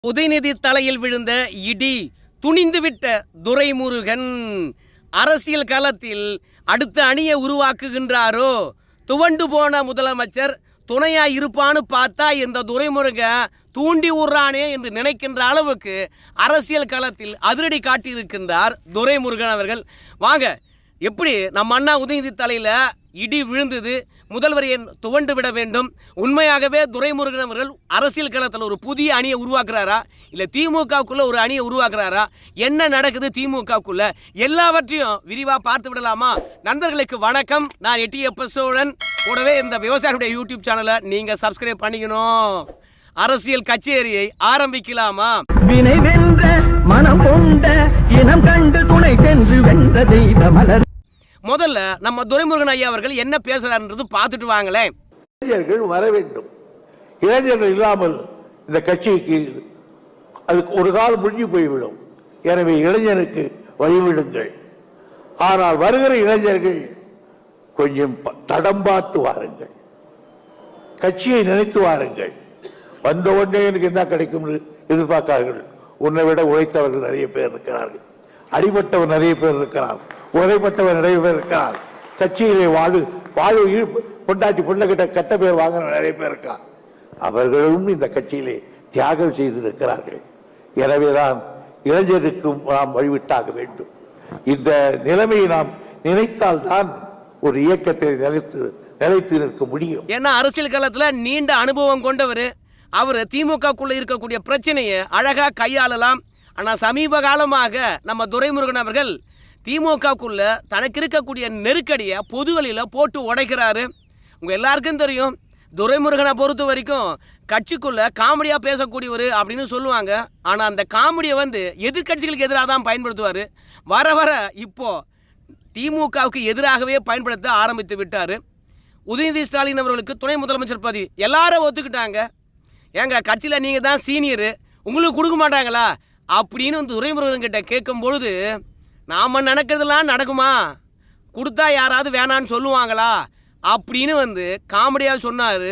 உதயநிதி தலையில் விழுந்த இடி துணிந்துவிட்ட துரைமுருகன் அரசியல் களத்தில் அடுத்த அணியை உருவாக்குகின்றாரோ? துவண்டு போன முதலமைச்சர் துணையா இருப்பான்னு பார்த்தா இந்த துரைமுருகன் தூண்டி விடுறானே என்று நினைக்கின்ற அளவுக்கு அரசியல் களத்தில் அதிரடி காட்டியிருக்கின்றார் துரைமுருகன் அவர்கள். வாங்க, எப்படி நம்ம அண்ணா உதயநிதி தலையில் இடி விழுந்தது, முதல்வர் ஏன் துவண்டு விட வேண்டும்? உண்மையாகவே துரைமுருகன் அவர்கள் அரசியல் களத்தில் ஒரு புதிய அணியை உருவாக்குறாரா, இல்லை திமுகவுக்குள்ள ஒரு அணியை உருவாக்குறாரா, என்ன நடக்குது திமுகவுக்குள்ள, எல்லாவற்றையும் விரிவாக பார்த்து விடலாமா? நண்பர்களுக்கு வணக்கம், நான் எட்டியப்ப சோழன். கூடவே இந்த விவசாயியுடைய யூடியூப் சேனலை நீங்கள் சப்ஸ்கிரைப் பண்ணிக்கணும். அரசியல் கச்சேரியை ஆரம்பிக்கலாமா? வினை வென்ற மனம் கொண்ட இனம் கண்டு துணை சென்று வென்ற தெய்வ மலர். முதல்ல நம்ம துரைமுருகன் ஐயா அவர்கள் என்ன பேசுறாருன்றது பார்த்துட்டு வாங்களேன். இளைஞர்கள் வர வேண்டும். இளைஞர்கள் இல்லாமல் இந்த கட்சிக்கு அதுக்கு ஒரு காலம் முடிஞ்சு போய்விடும். எனவே இளைஞருக்கு வழிவிடுங்கள். ஆனால் வருகிற இளைஞர்கள் கொஞ்சம் தடம் பார்த்து வாருங்கள், கட்சியை நினைத்து வாருங்கள். வந்த உடனே எனக்கு என்ன கிடைக்கும் எதிர்பார்க்கார்கள். உன்னை விட உழைத்தவர்கள் நிறைய பேர் இருக்கிறார்கள், அடிபட்டவர் நிறைய பேர் இருக்கிறார், உரைப்பட்டவர் நிறைய பேர் இருக்கிறார், கட்சியிலே வாழ்வு பொண்டாட்டி பிள்ளைகிட்ட கெட்ட பேர் வாங்க நிறைய பேர் இருக்கார். அவர்களும் இந்த கட்சியிலே தியாகம் செய்திருக்கிறார்கள். எனவேதான் இளைஞருக்கும் நாம் வழிவிட்டாக வேண்டும். இந்த நிலைமையை நாம் நினைத்தால் தான் ஒரு இயக்கத்தை நிலைத்து நிற்க முடியும். ஏன்னா அரசியல் காலத்தில் நீண்ட அனுபவம் கொண்டவர் அவர். திமுகக்குள்ள இருக்கக்கூடிய பிரச்சனையை அழகா கையாளலாம். ஆனால் சமீப காலமாக நம்ம துரைமுருகன் அவர்கள் திமுகக்குள்ள தனக்கு இருக்கக்கூடிய நெருக்கடியை பொதுவெளியில் போட்டு உடைக்கிறாரு. உங்கள் எல்லாருக்கும் தெரியும், துரைமுருகனை பொறுத்த வரைக்கும் கட்சிக்குள்ள காமெடியாக பேசக்கூடியவர் அப்படின்னு சொல்லுவாங்க. ஆனால் அந்த காமெடியை எதிர்கட்சிகளுக்கு எதிராக தான் பயன்படுத்துவார். வர வர இப்போ திமுகவுக்கு எதிராகவே பயன்படுத்த ஆரம்பித்து விட்டார். உதயநிதி ஸ்டாலின் அவர்களுக்கு துணை முதலமைச்சர் பதவி எல்லாரும் ஒத்துக்கிட்டாங்க. ஏங்க, கட்சியில் நீங்கள் தான் சீனியரு, உங்களுக்கு கொடுக்க மாட்டாங்களா அப்படின்னு துரைமுருகன் கிட்ட கேட்கும் பொழுது, நாம் நினைக்கிறதுலாம் நடக்குமா, கொடுத்தா யாராவது வேணான்னு சொல்லுவாங்களா அப்படின்னு காமெடியாக சொன்னார்.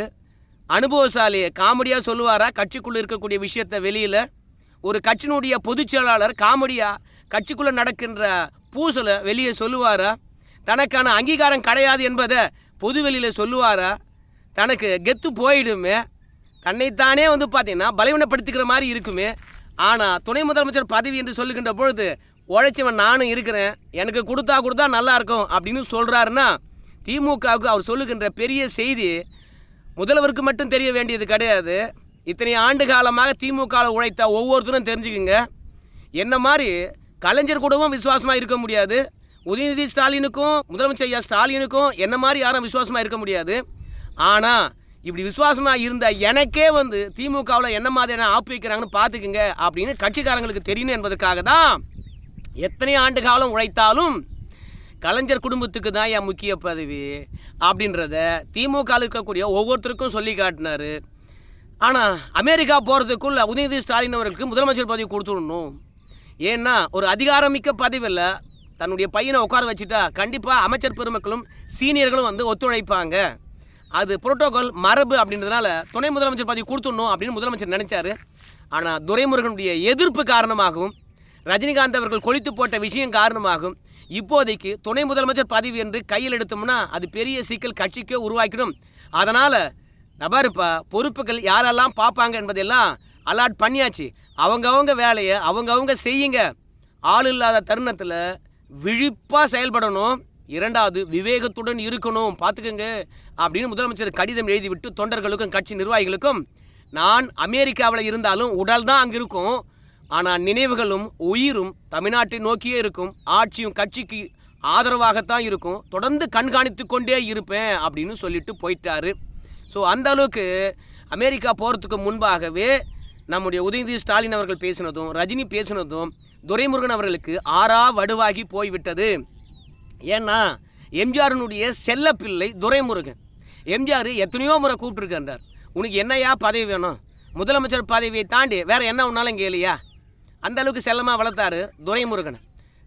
அனுபவசாலி காமெடியாக சொல்லுவாரா கட்சிக்குள்ளே இருக்கக்கூடிய விஷயத்தை வெளியில்? ஒரு கட்சியினுடைய பொதுச் செயலாளர் காமெடியாக கட்சிக்குள்ளே நடக்கின்ற பூசலை வெளியே சொல்லுவாரா? தனக்கான அங்கீகாரம் கிடையாது என்பதை பொதுவெளியில் சொல்லுவாரா? தனக்கு கெத்து போயிடுமே, தன்னைத்தானே பார்த்தீங்கன்னா பலவீனப்படுத்திக்கிற மாதிரி இருக்குமே. ஆனால் துணை முதலமைச்சர் பதவி என்று சொல்லுகின்ற பொழுது, உழைச்சவன் நானும் இருக்கிறேன், எனக்கு கொடுத்தா நல்லா இருக்கும் அப்படின்னு சொல்கிறாருன்னா, திமுகவுக்கு அவர் சொல்லுகின்ற பெரிய செய்தி முதல்வருக்கு மட்டும் தெரிய வேண்டியது கிடையாது. இத்தனை ஆண்டு காலமாக திமுகவில் உழைத்த ஒவ்வொருத்தரும் தெரிஞ்சுக்குங்க. என்ன மாதிரி கலைஞர் கூடவும் விசுவாசமாக இருக்க முடியாது, உதயநிதி ஸ்டாலினுக்கும் முதலமைச்சர் ஐயா ஸ்டாலினுக்கும் என்ன மாதிரி யாரும் விசுவாசமாக இருக்க முடியாது. ஆனால் இப்படி விசுவாசமாக இருந்த எனக்கே திமுகவில் என்ன மாதிரியான ஆப்பு வைக்கிறாங்கன்னு பார்த்துக்குங்க அப்படின்னு கட்சிக்காரங்களுக்கு தெரியணும் என்பதற்காக தான் எத்தனை ஆண்டு காலம் உழைத்தாலும் கலைஞர் குடும்பத்துக்கு தான் என் முக்கிய பதவி அப்படின்றத திமுகவில் இருக்கக்கூடிய ஒவ்வொருத்தருக்கும் சொல்லி காட்டினார். ஆனால் அமெரிக்கா போகிறதுக்குள்ள உதயநிதி ஸ்டாலின் அவர்களுக்கு முதலமைச்சர் பதவி கொடுத்துடணும். ஏன்னா ஒரு அதிகாரமிக்க பதவியில் தன்னுடைய பையனை உட்கார வச்சுட்டா கண்டிப்பாக அமைச்சர் பெருமக்களும் சீனியர்களும் ஒத்துழைப்பாங்க. அது புரோட்டோகால் மரபு அப்படின்றதுனால துணை முதலமைச்சர் பதவி கொடுத்துடணும் அப்படின்னு முதலமைச்சர் நினைச்சாரு. ஆனால் துரைமுருகனுடைய எதிர்ப்பு காரணமாகவும் ரஜினிகாந்த் அவர்கள் கொளித்து போட்ட விஷயம் காரணமாகவும் இப்போதைக்கு துணை முதலமைச்சர் பதவி என்று கையில் எடுத்தோம்னா அது பெரிய சிக்கல் கட்சிக்கே உருவாக்கிடும். அதனால் நபருப்பா பொறுப்புகள் யாரெல்லாம் பார்ப்பாங்க என்பதெல்லாம் அலாட் பண்ணியாச்சு. அவங்கவுங்க வேலையை அவங்கவுங்க செய்யுங்க. ஆள் இல்லாத தருணத்தில் விழிப்பாக செயல்படணும். இரண்டாவது, விவேகத்துடன் இருக்கணும், பார்த்துக்கோங்க அப்படின்னு முதலமைச்சர் கடிதம் எழுதிவிட்டு தொண்டர்களுக்கும் கட்சி நிர்வாகிகளுக்கும், நான் அமெரிக்காவில் இருந்தாலும் உடல் தான் அங்கே இருக்கும், ஆனால் நினைவுகளும் உயிரும் தமிழ்நாட்டை நோக்கியே இருக்கும், ஆட்சியும் கட்சிக்கு ஆதரவாகத்தான் இருக்கும், தொடர்ந்து கண்காணித்து கொண்டே இருப்பேன் அப்படின்னு சொல்லிட்டு போயிட்டாரு. ஸோ அந்த அளவுக்கு அமெரிக்கா போகிறதுக்கு முன்பாகவே நம்முடைய உதயநிதி ஸ்டாலின் அவர்கள் பேசினதும் ரஜினி பேசினதும் துரைமுருகன் அவர்களுக்கு ஆறா வடுவாகி போய்விட்டது. ஏன்னா எம்ஜிஆரினுடைய செல்ல பிள்ளை துரைமுருகன். எம்ஜிஆர் எத்தனையோ முறை கூப்பிட்டுருக்கார், உனக்கு என்னையா பதவி வேணும், முதலமைச்சர் பதவியை தாண்டி வேற என்ன ஒன்றாலும் கேளியா, அந்த அளவுக்கு செல்லமாக வளர்த்தாரு துரைமுருகனை.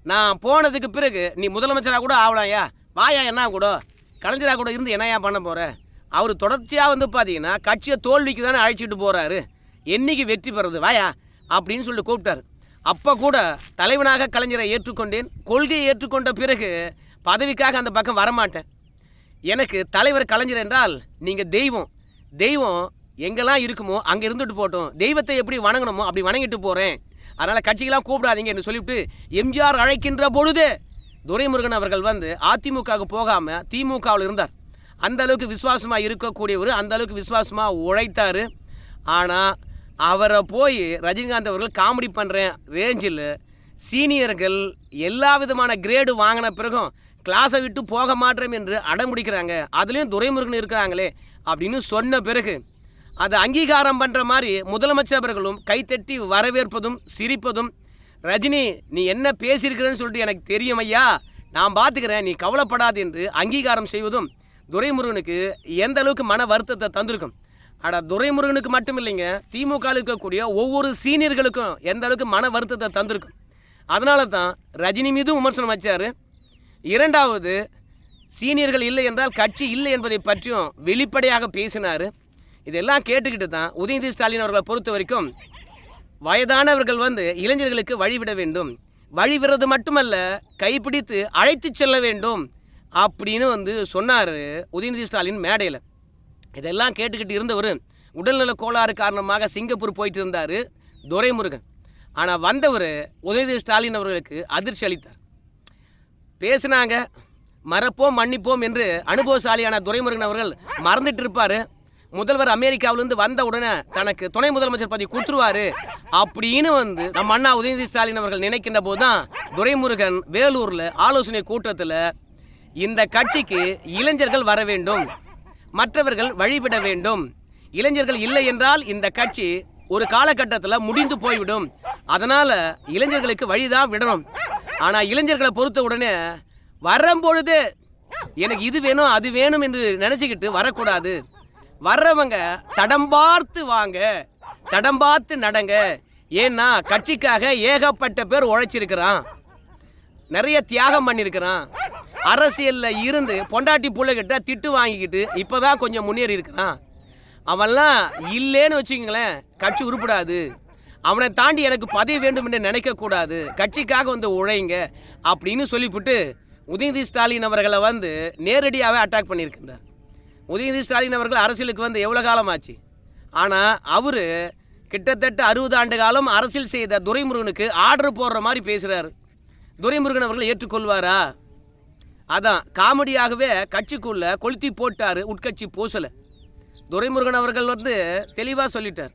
நான் போனதுக்கு பிறகு நீ முதலமைச்சராக கூட ஆகலாயா, வாயா என்ன கூட கலைஞராக கூட இருந்து என்னையா பண்ண போகிற. அவர் தொடர்ச்சியாக பார்த்தீங்கன்னா கட்சியை தோல்விக்கு தானே அழைச்சிட்டு போகிறாரு. என்னைக்கு வெற்றி பெறது, வாயா அப்படின்னு சொல்லிட்டு கூப்பிட்டார். அப்போ கூட தலைவனாக கலைஞரை ஏற்றுக்கொண்டேன். கொள்கையை ஏற்றுக்கொண்ட பிறகு பதவிக்காக அந்த பக்கம் வரமாட்டேன். எனக்கு தலைவர் கலைஞர் என்றால் நீங்கள் தெய்வம் எங்கெல்லாம் இருக்குமோ அங்கே இருந்துட்டு போட்டோம், தெய்வத்தை எப்படி வணங்கணுமோ அப்படி வணங்கிட்டு போகிறேன், அதனால் கட்சிக்கெல்லாம் கூப்பிடாதீங்க என்று சொல்லிவிட்டு எம்ஜிஆர் அழைக்கின்ற பொழுது துரைமுருகன் அவர்கள் வந்து அதிமுகவுக்கு போகாமல் திமுகவில் இருந்தார். அந்த அளவுக்கு விசுவாசமாக இருக்கக்கூடியவர், அந்த அளவுக்கு விசுவாசமாக உழைத்தார். ஆனால் அவரை போய் ரஜினிகாந்த் அவர்கள் காமெடி பண்ணுறேன் ரேஞ்சில் சீனியர்கள் எல்லா விதமான கிரேடு வாங்கின பிறகும் கிளாஸை விட்டு போக மாட்டேன் என்று அடம்பிடிக்கிறாங்க, அதுலேயும் துரைமுருகன் இருக்கிறாங்களே அப்படின்னு சொன்ன பிறகு அதை அங்கீகாரம் பண்ணுற மாதிரி முதலமைச்சர் அவர்களும் கைத்தட்டி வரவேற்பதும் சிரிப்பதும், ரஜினி நீ என்ன பேசியிருக்கிறேன்னு சொல்லிட்டு எனக்கு தெரியும் ஐயா, நான் பார்த்துக்கிறேன், நீ கவலைப்படாது என்று அங்கீகாரம் செய்வதும் துரைமுருகனுக்கு எந்த அளவுக்கு மன வருத்தத்தை தந்திருக்கும். ஆனால் துரைமுருகனுக்கு மட்டும் இல்லைங்க, திமுக இருக்கக்கூடிய ஒவ்வொரு சீனியர்களுக்கும் எந்த அளவுக்கு மன வருத்தத்தை தந்திருக்கும். அதனால தான் ரஜினி மீதும் விமர்சனம் வச்சார். இரண்டாவது, சீனியர்கள் இல்லை என்றால் கட்சி இல்லை என்பதை பற்றியும் வெளிப்படையாக பேசினார். இதெல்லாம் கேட்டுக்கிட்டு தான் உதயநிதி ஸ்டாலின் அவர்களை பொறுத்த வரைக்கும் வயதானவர்கள் வந்து இளைஞர்களுக்கு வழிவிட வேண்டும், வழிவிடுறது மட்டுமல்ல கைப்பிடித்து அழைத்து செல்ல வேண்டும் அப்படின்னு வந்து சொன்னார் உதயநிதி ஸ்டாலின் மேடையில். இதெல்லாம் கேட்டுக்கிட்டு இருந்தவர் உடல்நல கோளாறு காரணமாக சிங்கப்பூர் போயிட்டு இருந்தார் துரைமுருகன். ஆனால் வந்தவர் உதயநிதி ஸ்டாலின் அவர்களுக்கு அதிர்ச்சி அளித்தார். பேசினாங்க, மறப்போம் மன்னிப்போம் என்று அனுபவசாலியான துரைமுருகன் அவர்கள் மறந்துட்டு இருப்பார். முதல்வர் அமெரிக்காவிலிருந்து வந்த உடனே தனக்கு துணை முதலமைச்சர் பதவி கொடுத்துருவாரு அப்படின்னு வந்து நம்ம அண்ணா உதயநிதி ஸ்டாலின் அவர்கள் நினைக்கின்ற போது தான் துரைமுருகன் வேலூரில் ஆலோசனை கூட்டத்தில் இந்த கட்சிக்கு இளைஞர்கள் வர வேண்டும், மற்றவர்கள் வழிபட வேண்டும், இளைஞர்கள் இல்லை என்றால் இந்த கட்சி ஒரு காலகட்டத்தில் முடிந்து போய்விடும், அதனால் இளைஞர்களுக்கு வழிதான் விடணும். ஆனால் இளைஞர்களை பொறுத்த உடனே வரும்பொழுது எனக்கு இது வேணும் அது வேணும் என்று நினச்சிக்கிட்டு வரக்கூடாது. வர்றவங்க தடம் பார்த்து வாங்க, தடம் பார்த்து நடங்க. ஏன்னா கட்சிக்காக ஏகப்பட்ட பேர் உழைச்சிருக்கிறான், நிறைய தியாகம் பண்ணியிருக்கிறான், அரசியலில் இருந்து பொண்டாட்டி பிள்ளைகிட்ட திட்டு வாங்கிக்கிட்டு இப்போ தான் கொஞ்சம் முன்னேறி இருக்கிறான். அவன்லாம் இல்லைன்னு வச்சுக்கங்களேன் கட்சி உருப்படாது. அவனை தாண்டி எனக்கு பதவி வேண்டும் என்று நினைக்கக்கூடாது, கட்சிக்காக வந்து உழைங்க அப்படின்னு சொல்லிவிட்டு உதயநிதி ஸ்டாலின் அவர்களை வந்து நேரடியாகவே அட்டாக் பண்ணியிருக்கின்றார். உதயநிதி ஸ்டாலின் அவர்கள் அரசியலுக்கு வந்து எவ்வளோ காலம் ஆச்சு, ஆனால் அவர் கிட்டத்தட்ட 60 ஆண்டு காலம் அரசியல் செய்த துரைமுருகனுக்கு ஆர்டர் போடுற மாதிரி பேசுகிறார். துரைமுருகன் அவர்கள் ஏற்றுக்கொள்வாரா? அதான் காமெடியாகவே கட்சிக்குள்ளே கொளுத்தி போட்டார் உட்கட்சி பூசலை. துரைமுருகன் அவர்கள் வந்து தெளிவாக சொல்லிட்டார்,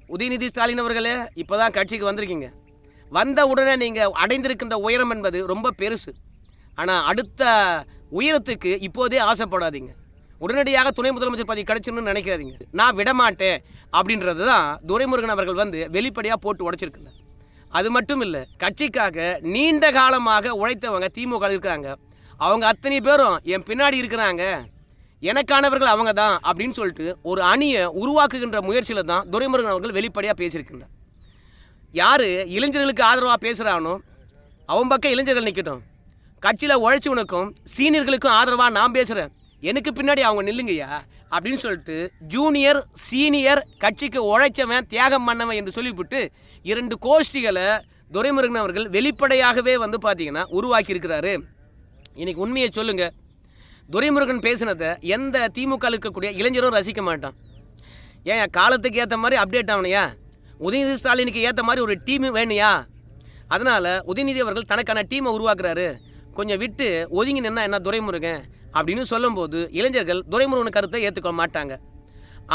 உதயநிதி ஸ்டாலின் அவர்களே இப்போ தான் கட்சிக்கு வந்திருக்கீங்க, வந்த உடனே நீங்கள் அடைந்திருக்கின்ற உயரம் என்பது ரொம்ப பெருசு, ஆனால் அடுத்த உயரத்துக்கு இப்போதே ஆசைப்படாதீங்க, உடனடியாக துணை முதலமைச்சர் பதவி கிடைச்சிடணும்னு நினைக்காதீங்க, நான் விடமாட்டேன் அப்படின்றது தான் துரைமுருகன் அவர்கள் வந்து வெளிப்படையாக போட்டு உடைச்சிருக்கிறார். அது மட்டும் இல்லை, கட்சிக்காக நீண்ட காலமாக உழைத்தவங்க திமுக இருக்கிறாங்க, அவங்க அத்தனை பேரும் என் பின்னாடி இருக்கிறாங்க, எனக்கானவர்கள் அவங்க தான் அப்படின்னு சொல்லிட்டு ஒரு அணியை உருவாக்குகின்ற முயற்சியில் தான் துரைமுருகன் அவர்கள் வெளிப்படையாக பேசியிருக்கின்றார். யார் இளைஞர்களுக்கு ஆதரவாக பேசுகிறானோ அவன் பக்கம் இளைஞர்கள் நிற்கட்டும், கட்சியில் உழைச்சவனுக்கும் சீனியர்களுக்கும் ஆதரவாக நான் பேசுகிறேன், எனக்கு பின்னாடி அவங்க நில்லுங்கய்யா அப்படின்னு சொல்லிட்டு ஜூனியர் சீனியர் கட்சிக்கு உழைச்சவன் தியாகம் பண்ணவன் என்று சொல்லிவிட்டு 2 கோஷ்டிகளை துரைமுருகன் அவர்கள் வெளிப்படையாகவே வந்து பார்த்தீங்கன்னா உருவாக்கி இருக்கிறாரு. இன்னைக்கு உண்மையை சொல்லுங்க, துரைமுருகன் பேசினதை எந்த திமுக இருக்கக்கூடிய இளைஞரும் ரசிக்க மாட்டான். ஏன் காலத்துக்கு ஏற்ற மாதிரி அப்டேட் ஆகணையா, உதயநிதி ஸ்டாலினுக்கு ஏற்ற மாதிரி ஒரு டீம் வேணுயா, அதனால் உதயநிதி அவர்கள் தனக்கான டீமை உருவாக்குறாரு, கொஞ்சம் விட்டு ஒதுங்கி நின்னா என்ன துரைமுருகன் அப்படின்னு சொல்லும்போது இளைஞர்கள் துரைமுருகன் கருத்தை ஏற்றுக்கொள்ள மாட்டாங்க.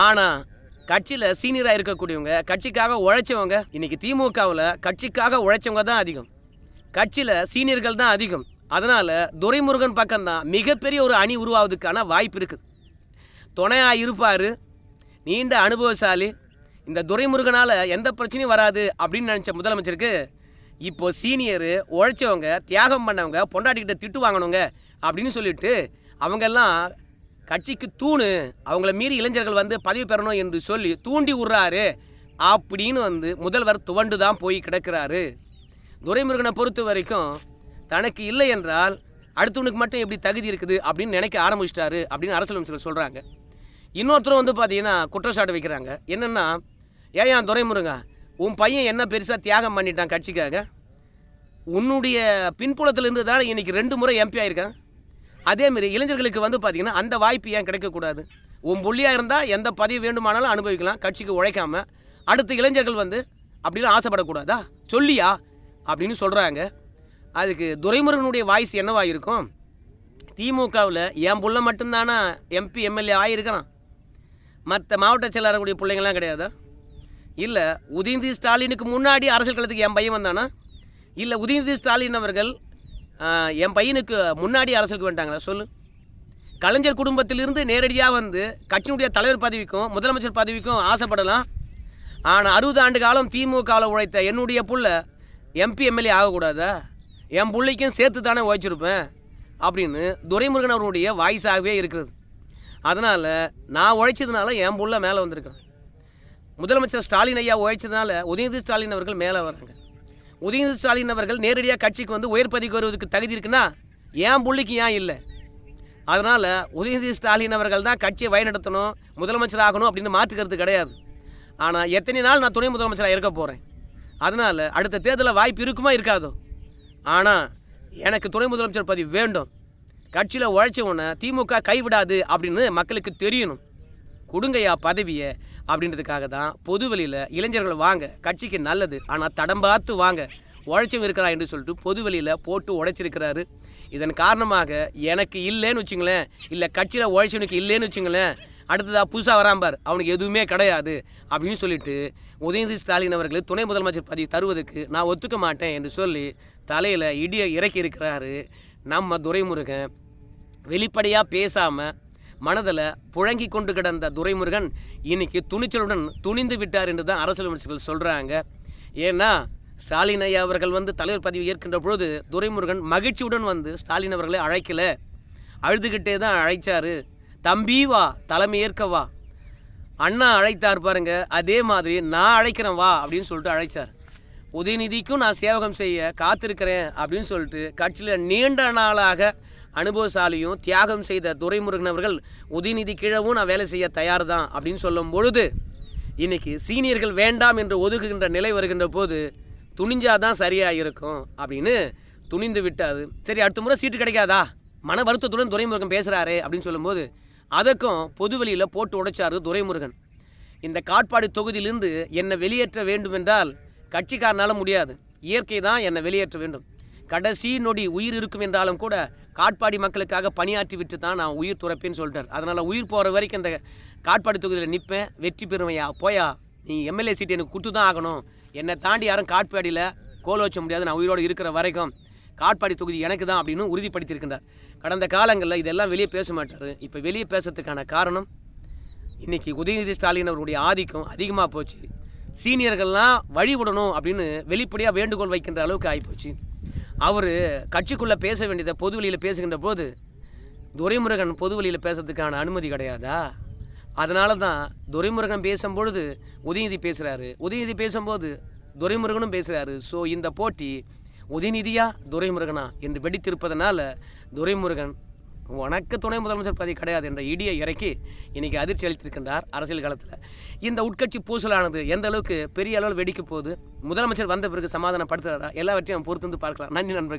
ஆனால் கட்சியில் சீனியராக இருக்கக்கூடியவங்க, கட்சிக்காக உழைச்சவங்க, இன்றைக்கி திமுகவில் கட்சிக்காக உழைச்சவங்க தான் அதிகம், கட்சியில் சீனியர்கள் தான் அதிகம். அதனால் துரைமுருகன் பக்கம்தான் மிகப்பெரிய ஒரு அணி உருவாவதுக்கான வாய்ப்பு இருக்குது. துணையாக இருப்பார், நீண்ட அனுபவசாலி, இந்த துரைமுருகனால் எந்த பிரச்சனையும் வராது அப்படின்னு நினச்ச முதலமைச்சருக்கு இப்போ சீனியரு உழைச்சவங்க தியாகம் பண்ணவங்க பொண்டாட்டிக்கிட்ட திட்டு வாங்கணுங்க அப்படின்னு சொல்லிட்டு அவங்கெல்லாம் கட்சிக்கு தூணு, அவங்கள மீறி இளைஞர்கள் வந்து பதவி பெறணும் என்று சொல்லி தூண்டி விட்றாரு அப்படின்னு வந்து முதல்வர் துவண்டு தான் போய் கிடக்கிறாரு. துரைமுருகனை பொறுத்த வரைக்கும் தனக்கு இல்லை என்றால் அடுத்தவனுக்கு மட்டும் எப்படி தகுதி இருக்குது அப்படின்னு நினைக்க ஆரம்பிச்சிட்டாரு அப்படின்னு அரசியல் அமைச்சர்கள் சொல்கிறாங்க. இன்னொருத்தரும் வந்து பார்த்தீங்கன்னா குற்றச்சாட்டு வைக்கிறாங்க, என்னென்னா ஏன் துரைமுருகா உன் பையன் என்ன பெருசாக தியாகம் பண்ணிட்டான் கட்சிக்காக? உன்னுடைய பின்புலத்திலிருந்து தான் இன்றைக்கி 2 முறை எம்பி ஆயிருக்கான். அதேமாரி இளைஞர்களுக்கு வந்து பார்த்திங்கன்னா அந்த வாய்ப்பு ஏன் கிடைக்கக்கூடாது? உன் புள்ளியாக இருந்தால் எந்த பதவி வேண்டுமானாலும் அனுபவிக்கலாம், கட்சிக்கு உழைக்காமல். அடுத்த இளைஞர்கள் வந்து அப்படின்னு ஆசைப்படக்கூடாதா? சொல்லியா அப்படின்னு சொல்கிறாங்க. அதுக்கு துரைமுருகனுடைய வாய்ஸ் என்னவாக இருக்கும்? திமுகவில் என் புள்ள மட்டும்தானா எம்பி எம்எல்ஏ ஆகியிருக்கிறான், மற்ற மாவட்ட செயலாளர்களுடைய பிள்ளைங்கள்லாம் கிடையாதா? இல்லை உதயநிதி ஸ்டாலினுக்கு முன்னாடி அரசியல் களத்துக்கு என் பையன் வந்தானா? இல்லை உதயநிதி ஸ்டாலின் அவர்கள் என் பையனுக்கு முன்னாடி அரசியலுக்கு வந்துட்டாங்களா? சொல்லு. கலைஞர் குடும்பத்திலிருந்து நேரடியாக வந்து கட்சியினுடைய தலைவர் பதவிக்கும் முதலமைச்சர் பதவிக்கும் ஆசைப்படலாம். ஆனால் 60 ஆண்டு காலம் திமுகவில் உழைத்த என்னுடைய புள்ள எம்பி எம்எல்ஏ ஆகக்கூடாதா? என் பிள்ளைக்கும் சேர்த்து தானே உழைச்சிருப்பேன் அப்படின்னு துரைமுருகன் அவருடைய வாய்ஸாகவே இருக்கிறது. அதனால் நான் உழைச்சதுனால என் புள்ள மேலே வந்திருக்கேன். முதலமைச்சர் ஸ்டாலின் ஐயா உழைச்சதுனால உதயநிதி ஸ்டாலின் அவர்கள் மேலே வராங்க. உதயநிதி ஸ்டாலின் அவர்கள் நேரடியாக கட்சிக்கு வந்து உயர் பதவிக்கு வருவதற்கு தகுதி இருக்குன்னா என் புள்ளிக்கு ஏன் இல்லை? அதனால் உதயநிதி ஸ்டாலின் அவர்கள் தான் கட்சியை வழிநடத்தணும், முதலமைச்சர் ஆகணும் அப்படின்னு மாற்றுக்கிறது கிடையாது. ஆனால் எத்தனை நாள் நான் துணை முதலமைச்சராக இருக்க போகிறேன்? அதனால் அடுத்த தேர்தலில் வாய்ப்பு இருக்குமா இருக்காதோ? ஆனால் எனக்கு துணை முதலமைச்சர் பதவி வேண்டும், கட்சியில் உழைச்சவனை திமுக கைவிடாது அப்படின்னு மக்களுக்கு தெரியணும். கொடுங்கய்யா பதவியை அப்படின்றதுக்காக தான் பொது வெளியில் இளைஞர்கள் வாங்க, கட்சிக்கு நல்லது, ஆனால் தடம் பார்த்து வாங்க, உழைச்சவன் இருக்கிறா என்று சொல்லிட்டு பொது வெளியில் போட்டு உழைச்சிருக்கிறாரு. இதன் காரணமாக எனக்கு இல்லைன்னு வச்சுங்களேன், இல்லை கட்சியில் உழைச்சவனுக்கு இல்லைன்னு வச்சுங்களேன், அடுத்ததாக புதுசாக வராம்பார் அவனுக்கு எதுவுமே கிடையாது அப்படின்னு சொல்லிட்டு உதயநிதி ஸ்டாலின் அவர்கள் துணை முதலமைச்சர் பதவி தருவதற்கு நான் ஒத்துக்க மாட்டேன் என்று சொல்லி தலையில் இடியை இறக்கி இருக்கிறாரு நம்ம துரைமுருகன். வெளிப்படையாக பேசாமல் மனதில் புழங்கி கொண்டு கிடந்த துரைமுருகன் இன்னைக்கு துணிச்சலுடன் துணிந்து விட்டார் என்று தான் அரசியல் விமர்சகர்கள் சொல்கிறாங்க. ஏன்னா ஸ்டாலின் ஐயா அவர்கள் வந்து தலைவர் பதவி ஏற்கின்ற பொழுது துரைமுருகன் மகிழ்ச்சியுடன் வந்து ஸ்டாலின் அவர்களை அழைக்கல, அழுதுகிட்டே தான் அழைச்சார். தம்பி வா, தலைமை ஏற்க வா. அண்ணா அழைத்தார் பாருங்க, அதே மாதிரி நான் அழைக்கிறேன் வா அப்படின்னு சொல்லிட்டு அழைச்சார். உதயநிதிக்கும் நான் சேவகம் செய்ய காத்திருக்கிறேன் அப்படின்னு சொல்லிட்டு கட்சியில் நீண்ட நாளாக அனுபவசாலியும் தியாகம் செய்த துரைமுருகன் அவர்கள் உதயநிதி கீழவும் நான் வேலை செய்ய தயார் தான் அப்படின்னு சொல்லும் பொழுது இன்னைக்கு சீனியர்கள் வேண்டாம் என்று ஒதுக்குகின்ற நிலை வருகின்ற போது துணிஞ்சாதான் சரியாக இருக்கும் அப்படின்னு துணிந்து விட்டாது. சரி, அடுத்த முறை சீட்டு கிடைக்காதா? மன வருத்தத்துடன் துரைமுருகன் பேசுகிறாரு அப்படின்னு சொல்லும்போது அதற்கும் பொது வெளியில் போட்டு உடைச்சாரு துரைமுருகன். இந்த காட்பாடி தொகுதியிலிருந்து என்னை வெளியேற்ற வேண்டும் என்றால் கட்சிக்காரனால முடியாது, இயற்கை தான் என்னை வெளியேற்ற வேண்டும். கடைசி நொடி உயிர் இருக்கும் என்றாலும் கூட காட்பாடி மக்களுக்காக பணியாற்றி விட்டு தான் நான் உயிர் துறப்பேன்னு சொல்லிட்டார். அதனால் உயிர் போகிற வரைக்கும் இந்த காட்பாடி தொகுதியில் நிற்பேன், வெற்றி பெறுவையா, போயா நீ எம்எல்ஏ சீட்டு எனக்கு கொடுத்து தான் ஆகணும், என்னை தாண்டி யாரும் காட்பாடியில் கோல் வச்ச முடியாது, நான் உயிரோடு இருக்கிற வரைக்கும் காட்பாடி தொகுதி எனக்கு தான் அப்படின்னு உறுதிப்படுத்தியிருக்கின்றார். கடந்த காலங்களில் இதெல்லாம் வெளியே பேச மாட்டார். இப்போ வெளியே பேசுறதுக்கான காரணம் இன்றைக்கி உதயநிதி ஸ்டாலின் அவருடைய ஆதிக்கம் அதிகமாக போச்சு. சீனியர்கள்லாம் வழி விடணும் அப்படின்னு வெளிப்படையாக வேண்டுகோள் வைக்கின்ற அளவுக்கு ஆகிப்போச்சு. அவர் கட்சிக்குள்ளே பேச வேண்டியதை பொது வெளியில் பேசுகின்ற போது துரைமுருகன் பொது வெளியில் பேசுறதுக்கான அனுமதி கிடையாதா? அதனால தான் துரைமுருகன் பேசும்பொழுது உதயநிதி பேசுகிறாரு, உதயநிதி பேசும்போது துரைமுருகனும் பேசுகிறாரு. ஸோ இந்த போட்டி உதயநிதியா துரைமுருகனா என்று வெடித்திருப்பதனால துரைமுருகன் உனக்கு துணை முதலமைச்சர் பதவி கிடையாது என்ற இடியை இறக்கி இன்றைக்கி அதிர்ச்சி அளித்திருக்கின்றார் அரசியல் காலத்தில். இந்த உட்கட்சி பூசலானது எந்த அளவுக்கு பெரிய அளவில் வெடிக்க போகுது, முதலமைச்சர் வந்த பிறகு சமாதானப்படுத்துகிறாரா, எல்லாவற்றையும் பொறுத்து வந்து பார்க்கலாம். நன்றி நண்பர்கள்.